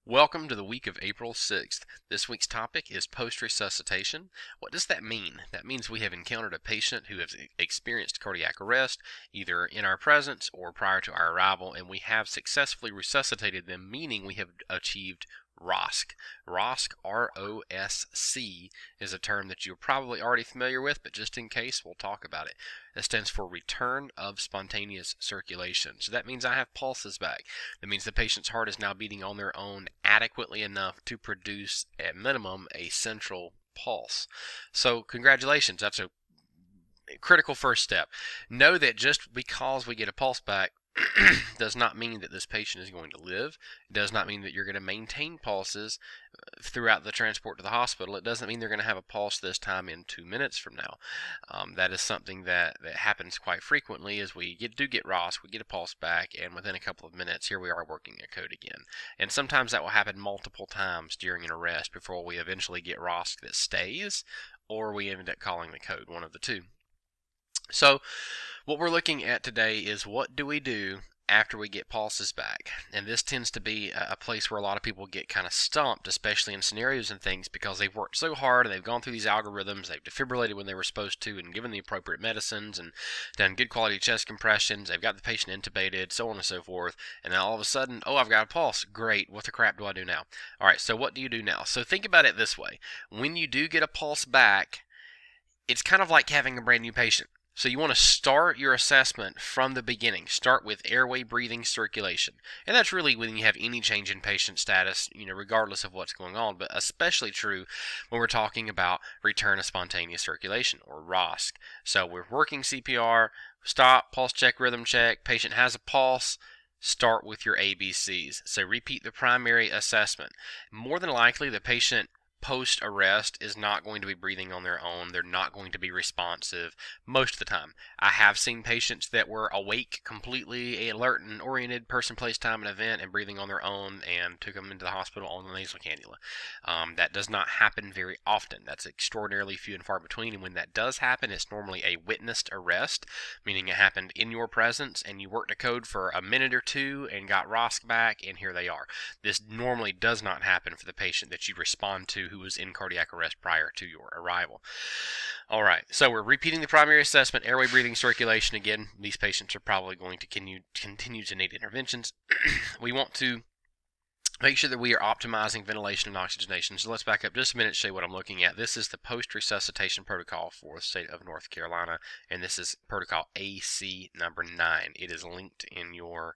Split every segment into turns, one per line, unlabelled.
Welcome to the week of April 6th. This week's topic is post-resuscitation. What does that mean? That means we have encountered a patient who has experienced cardiac arrest, either in our presence or prior to our arrival, and we have successfully resuscitated them, meaning we have achieved ROSC. ROSC, R-O-S-C, is a term that you're probably already familiar with, but just in case, we'll talk about it. That stands for return of spontaneous circulation. So that means I have pulses back. That means the patient's heart is now beating on their own adequately enough to produce, at minimum, a central pulse. So congratulations, that's a critical first step. Know that just because we get a pulse back does not mean that this patient is going to live. It does not mean that you're going to maintain pulses throughout the transport to the hospital. It doesn't mean they're going to have a pulse this time in 2 minutes from now. That is something that happens quite frequently. As we do get ROSC, we get a pulse back, and within a couple of minutes, here we are working a code again. And sometimes that will happen multiple times during an arrest before we eventually get ROSC that stays, or we end up calling the code, one of the two. So what we're looking at today is what do we do after we get pulses back. And this tends to be a place where a lot of people get kind of stumped, especially in scenarios and things, because they've worked so hard and they've gone through these algorithms, they've defibrillated when they were supposed to and given the appropriate medicines and done good quality chest compressions, they've got the patient intubated, so on and so forth, and then all of a sudden, oh, I've got a pulse. Great. What the crap do I do now? All right, so what do you do now? So think about it this way. When you do get a pulse back, it's kind of like having a brand new patient. So you want to start your assessment from the beginning. Start with airway, breathing, circulation. And that's really when you have any change in patient status, regardless of what's going on, but especially true when we're talking about return of spontaneous circulation, or ROSC. So we're working CPR, stop, pulse check, rhythm check, patient has a pulse, start with your ABCs. So repeat the primary assessment. More than likely, the patient post-arrest is not going to be breathing on their own. They're not going to be responsive most of the time. I have seen patients that were awake, completely alert and oriented, person, place, time, and event, and breathing on their own, and took them into the hospital on the nasal cannula. That does not happen very often. That's extraordinarily few and far between, and when that does happen, it's normally a witnessed arrest, meaning it happened in your presence, and you worked a code for a minute or two and got ROSC back, and here they are. This normally does not happen for the patient that you respond to who was in cardiac arrest prior to your arrival. All right, so we're repeating the primary assessment, airway, breathing, circulation. Again, these patients are probably going to continue to need interventions. We want to make sure that we are optimizing ventilation and oxygenation. So let's back up just a minute to show you what I'm looking at. This is the post-resuscitation protocol for the state of North Carolina, and this is protocol AC number 9. It is linked in your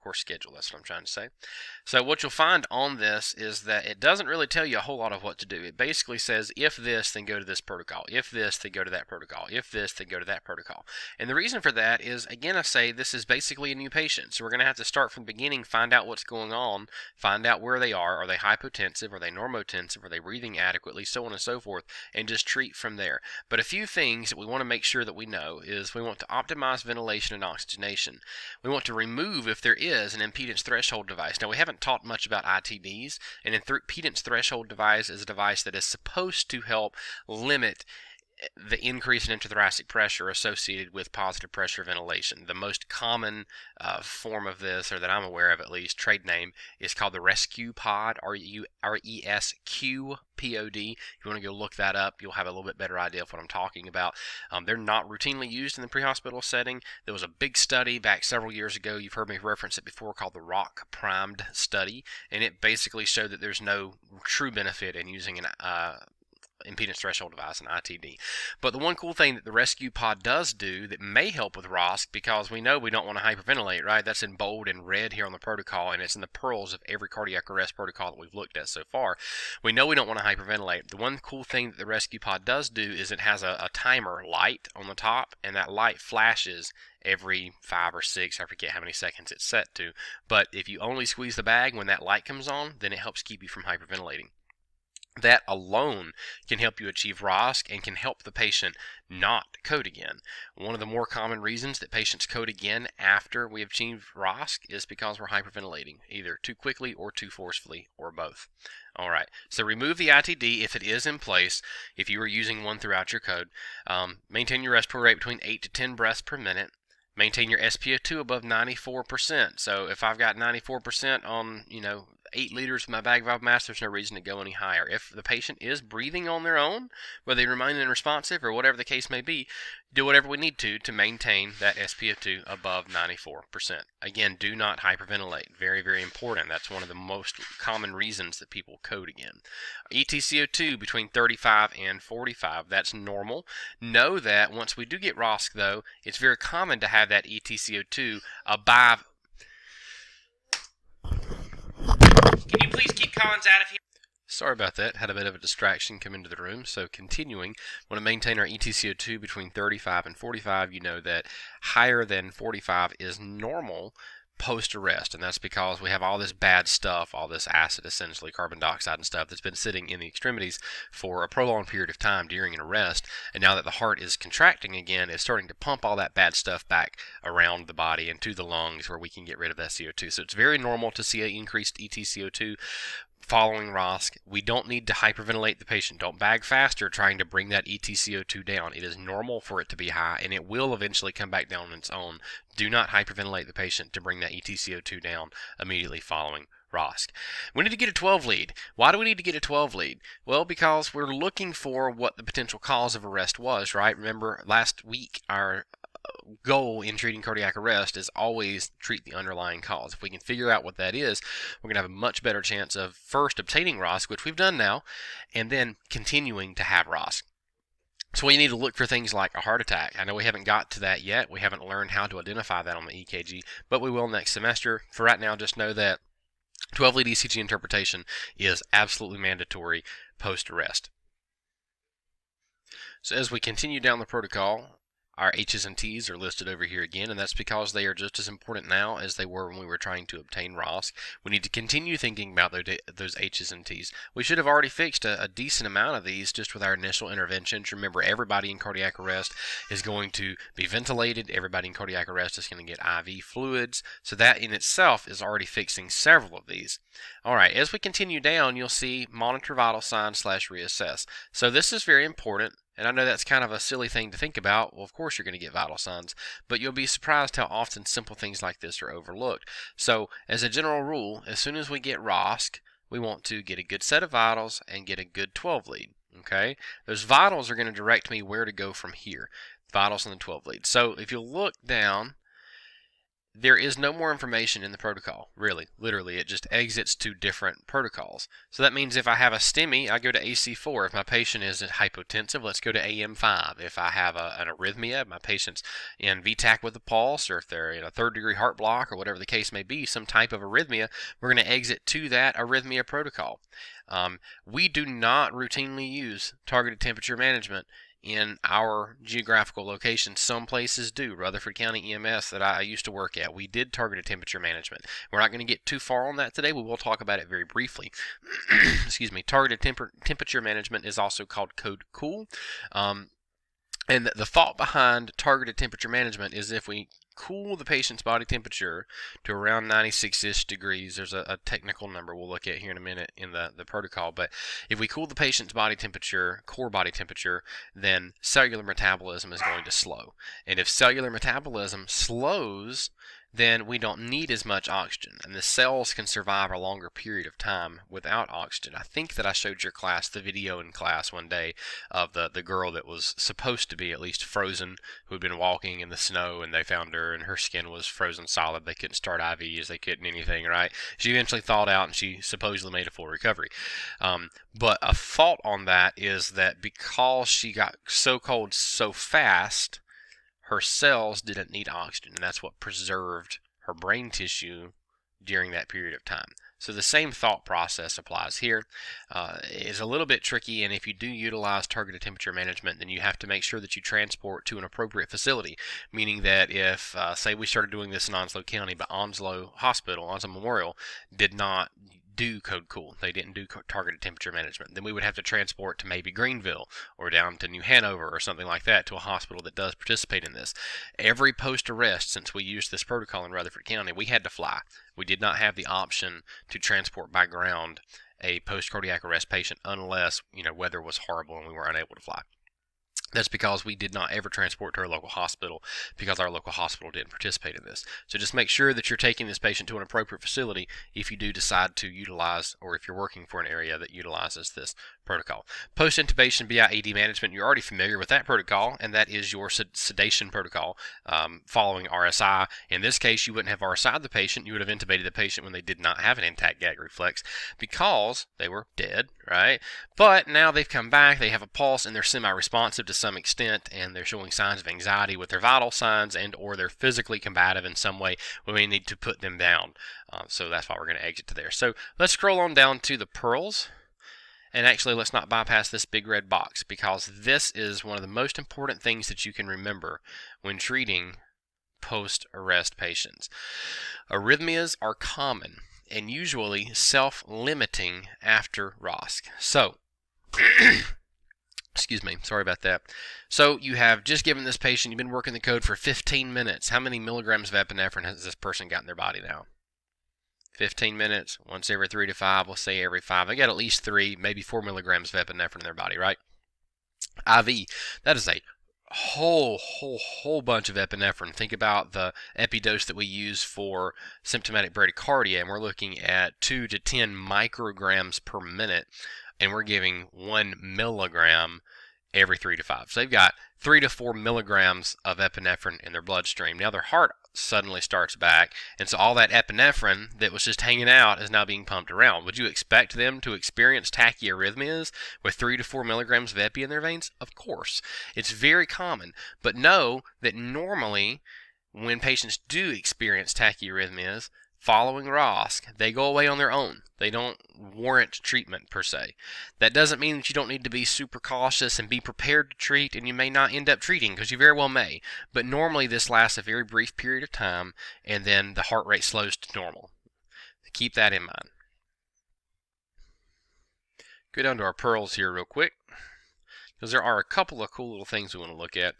course schedule, that's what I'm trying to say. So what you'll find on this is that it doesn't really tell you a whole lot of what to do. It basically says, if this, then go to this protocol. If this, then go to that protocol. If this, then go to that protocol. And the reason for that is, again, I say this is basically a new patient. So we're going to have to start from the beginning, find out what's going on, find out where they are. Are they hypotensive? Are they normotensive? Are they breathing adequately? So on and so forth, and just treat from there. But a few things that we want to make sure that we know is we want to optimize ventilation and oxygenation. We want to remove, if there is, an impedance threshold device. Now, we haven't talked much about ITDs, and an impedance threshold device is a device that is supposed to help limit the increase in intrathoracic pressure associated with positive pressure ventilation. The most common form of this, or that I'm aware of at least, trade name, is called the RESQ pod, R-E-S-Q-P-O-D. If you want to go look that up, you'll have a little bit better idea of what I'm talking about. They're not routinely used in the pre-hospital setting. There was a big study back several years ago, you've heard me reference it before, called the ROC primed study, and it basically showed that there's no true benefit in using an impedance threshold device, an ITD. But the one cool thing that the rescue pod does do that may help with ROSC, because we know we don't want to hyperventilate, right? That's in bold and red here on the protocol, and it's in the pearls of every cardiac arrest protocol that we've looked at so far. We know we don't want to hyperventilate. The one cool thing that the rescue pod does do is it has a timer light on the top, and that light flashes every 5 or 6, I forget how many seconds it's set to. But if you only squeeze the bag when that light comes on, then it helps keep you from hyperventilating. That alone can help you achieve ROSC and can help the patient not code again. One of the more common reasons that patients code again after we have achieved ROSC is because we're hyperventilating, either too quickly or too forcefully, or both. All right, so remove the ITD if it is in place, if you are using one throughout your code. Maintain your respiratory rate between 8 to 10 breaths per minute. Maintain your SpO2 above 94%. So if I've got 94% on, 8 liters of my bag valve mass, there's no reason to go any higher. If the patient is breathing on their own, whether they remain unresponsive or whatever the case may be, do whatever we need to maintain that SpO2 above 94%. Again, do not hyperventilate. Very, very important. That's one of the most common reasons that people code again. EtCO2 between 35 and 45. That's normal. Know that once we do get ROSC, though, it's very common to have that EtCO2 above. Can you please keep Collins out of here? Sorry about that. Had a bit of a distraction come into the room. So continuing, want to maintain our EtCO2 between 35 and 45. You know that higher than 45 is normal post-arrest, and that's because we have all this bad stuff, all this acid, essentially carbon dioxide and stuff, that's been sitting in the extremities for a prolonged period of time during an arrest, and now that the heart is contracting again, it's starting to pump all that bad stuff back around the body and to the lungs where we can get rid of that CO2. So it's very normal to see an increased EtCO2 following ROSC. We don't need to hyperventilate the patient. Don't bag faster trying to bring that EtCO2 down. It is normal for it to be high, and it will eventually come back down on its own. Do not hyperventilate the patient to bring that EtCO2 down immediately following ROSC. We need to get a 12 lead. Why do we need to get a 12 lead? Well, because we're looking for what the potential cause of arrest was, right? Remember last week our goal in treating cardiac arrest is always treat the underlying cause. If we can figure out what that is, we're going to have a much better chance of first obtaining ROSC, which we've done now, and then continuing to have ROSC. So we need to look for things like a heart attack. I know we haven't got to that yet. We haven't learned how to identify that on the EKG, but we will next semester. For right now, just know that 12-lead ECG interpretation is absolutely mandatory post-arrest. So as we continue down the protocol, our H's and T's are listed over here again, and that's because they are just as important now as they were when we were trying to obtain ROSC. We need to continue thinking about those H's and T's. We should have already fixed a decent amount of these just with our initial interventions. Remember, everybody in cardiac arrest is going to be ventilated. Everybody in cardiac arrest is going to get IV fluids. So that in itself is already fixing several of these. All right, as we continue down, you'll see monitor vital signs / reassess. So this is very important. And I know that's kind of a silly thing to think about. Well, of course you're going to get vital signs, but you'll be surprised how often simple things like this are overlooked. So as a general rule, as soon as we get ROSC, we want to get a good set of vitals and get a good 12 lead. Okay, those vitals are going to direct me where to go from here. Vitals and the 12 lead. So if you look down, there is no more information in the protocol, really. Literally, it just exits to different protocols. So that means if I have a STEMI, I go to AC4. If my patient is hypotensive, let's go to AM5. If I have an arrhythmia, my patient's in VTAC with a pulse, or if they're in a third-degree heart block, or whatever the case may be, some type of arrhythmia, we're going to exit to that arrhythmia protocol. We do not routinely use targeted temperature management in our geographical location. Some places do. Rutherford County EMS that I used to work at, we did targeted temperature management. We're not going to get too far on that today. We will talk about it very briefly. Excuse me. Targeted temperature management is also called code cool. And the thought behind targeted temperature management is if we cool the patient's body temperature to around 96-ish degrees, there's a technical number we'll look at here in a minute in the protocol, but if we cool the patient's body temperature, core body temperature, then cellular metabolism is going to slow. And if cellular metabolism slows, then we don't need as much oxygen, and the cells can survive a longer period of time without oxygen. I think that I showed your class the video in class one day of the girl that was supposed to be at least frozen, who had been walking in the snow, and they found her, and her skin was frozen solid. They couldn't start IVs, they couldn't anything, right? She eventually thawed out, and she supposedly made a full recovery. But a thought on that is that because she got so cold so fast, her cells didn't need oxygen, and that's what preserved her brain tissue during that period of time. So the same thought process applies here. It's a little bit tricky, and if you do utilize targeted temperature management, then you have to make sure that you transport to an appropriate facility, meaning that if, say we started doing this in Onslow County, but Onslow Hospital, Onslow Memorial, did not do code cool. They didn't do targeted temperature management. Then we would have to transport to maybe Greenville or down to New Hanover or something like that to a hospital that does participate in this. Every post-arrest, since we used this protocol in Rutherford County, we had to fly. We did not have the option to transport by ground a post-cardiac arrest patient unless, weather was horrible and we were unable to fly. That's because we did not ever transport to our local hospital because our local hospital didn't participate in this. So just make sure that you're taking this patient to an appropriate facility if you do decide to utilize, or if you're working for an area that utilizes this protocol. Post-intubation BIED management, you're already familiar with that protocol, and that is your sedation protocol following RSI. In this case, you wouldn't have RSI'd the patient. You would have intubated the patient when they did not have an intact gag reflex because they were dead, right? But now they've come back, they have a pulse, and they're semi-responsive to some extent, and they're showing signs of anxiety with their vital signs, and or they're physically combative in some way. We may need to put them down. So that's why we're going to exit to there. So let's scroll on down to the pearls. And actually, let's not bypass this big red box, because this is one of the most important things that you can remember when treating post-arrest patients. Arrhythmias are common and usually self-limiting after ROSC. So, excuse me, sorry about that. So you have just given this patient, you've been working the code for 15 minutes. How many milligrams of epinephrine has this person got in their body now? 15 minutes, once every 3 to 5, we'll say every 5. They got at least 3, maybe 4 milligrams of epinephrine in their body, right? IV, that is a whole bunch of epinephrine. Think about the epidose that we use for symptomatic bradycardia, and we're looking at 2 to 10 micrograms per minute, and we're giving 1 milligram every 3 to 5. So they've got 3 to 4 milligrams of epinephrine in their bloodstream. Now their heart suddenly starts back, and so all that epinephrine that was just hanging out is now being pumped around. Would you expect them to experience tachyarrhythmias with 3 to 4 milligrams of epi in their veins? Of course. It's very common, but know that normally when patients do experience tachyarrhythmias following ROSC, they go away on their own. They don't warrant treatment per se. That doesn't mean that you don't need to be super cautious and be prepared to treat, and you may not end up treating, because you very well may. But normally this lasts a very brief period of time, and then the heart rate slows to normal. Keep that in mind. Go down to our pearls here real quick, because there are a couple of cool little things we want to look at.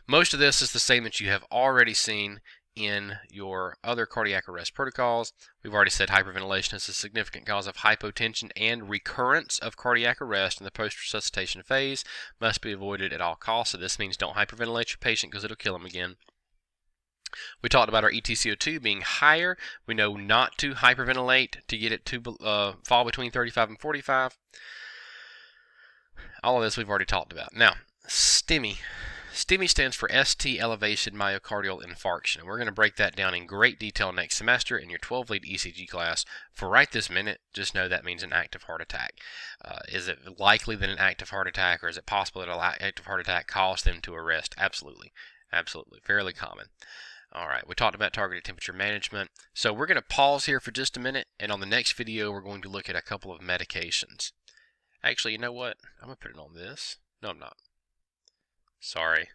Most of this is the same that you have already seen in your other cardiac arrest protocols. We've already said hyperventilation is a significant cause of hypotension, and recurrence of cardiac arrest in the post-resuscitation phase must be avoided at all costs. So this means don't hyperventilate your patient because it'll kill them again. We talked about our ETCO2 being higher. We know not to hyperventilate to get it to fall between 35 and 45. All of this we've already talked about. Now, STEMI. STEMI stands for ST elevation myocardial infarction. And we're going to break that down in great detail next semester in your 12-lead ECG class. For right this minute, just know that means an active heart attack. Is it likely that an active heart attack, or is it possible that an active heart attack caused them to arrest? Absolutely. Absolutely. Fairly common. All right, we talked about targeted temperature management. So we're going to pause here for just a minute, and on the next video, we're going to look at a couple of medications. Actually, you know what? I'm going to put it on this. No, I'm not. Sorry.